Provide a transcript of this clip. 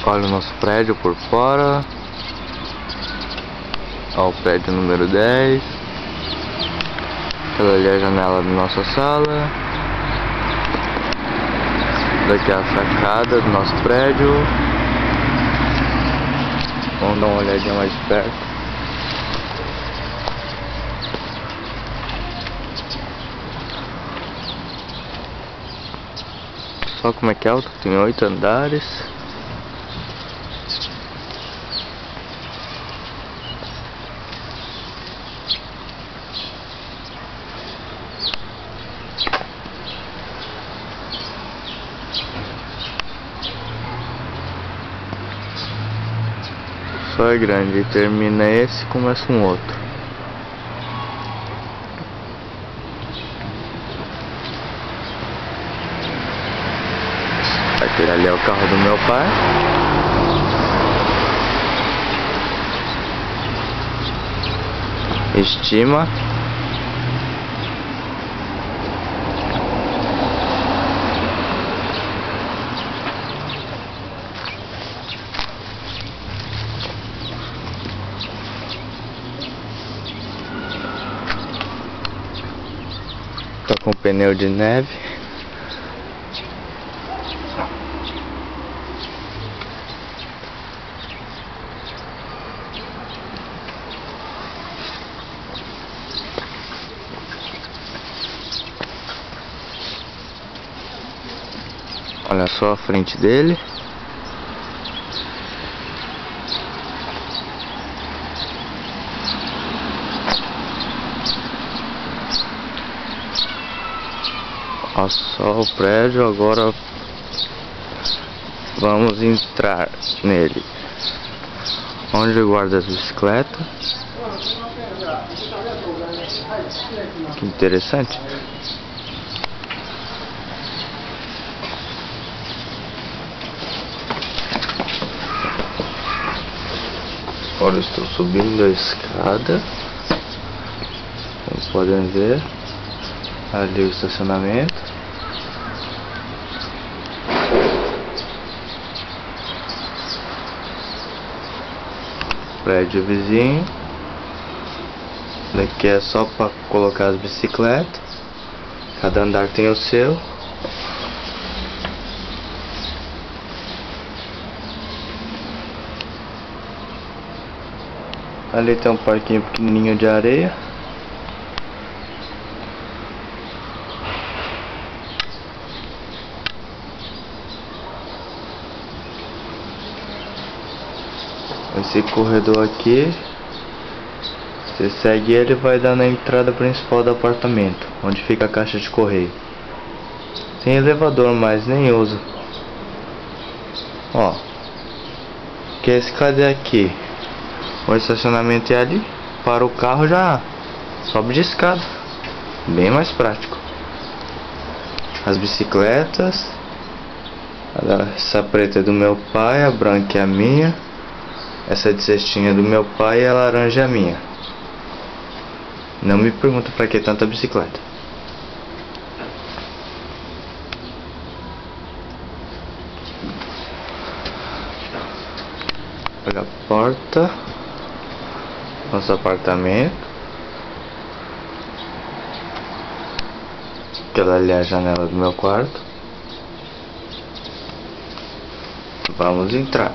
Olha o nosso prédio por fora. Olha o prédio número 10. Aquela ali é a janela da nossa sala. Daqui é a sacada do nosso prédio. Vamos dar uma olhadinha mais de perto. Olha como é que é alto, tem 8 andares. Só é grande, e termina esse e começa um outro. Aquele ali é o carro do meu pai. Estima. Tá com pneu de neve. Olha só a frente dele. Olha só o prédio. Agora vamos entrar nele. Onde guarda as bicicletas. Que interessante. Agora estou subindo a escada. Como podem ver, ali o estacionamento. Prédio vizinho. Daqui é só para colocar as bicicletas. Cada andar tem o seu. Ali tem um parquinho pequenininho de areia. Esse corredor aqui, você segue ele e vai dar na entrada principal do apartamento, onde fica a caixa de correio. Tem elevador, mas nem usa. Ó, que a escada é aqui. O estacionamento é ali. Para o carro já sobe de escada. Bem mais prático. As bicicletas. Essa preta é do meu pai, a branca é a minha. Essa de cestinha é do meu pai e a laranja é a minha. Não me pergunta pra que tanta bicicleta. Olha a porta. Nosso apartamento. Aquela ali é a janela do meu quarto. Vamos entrar.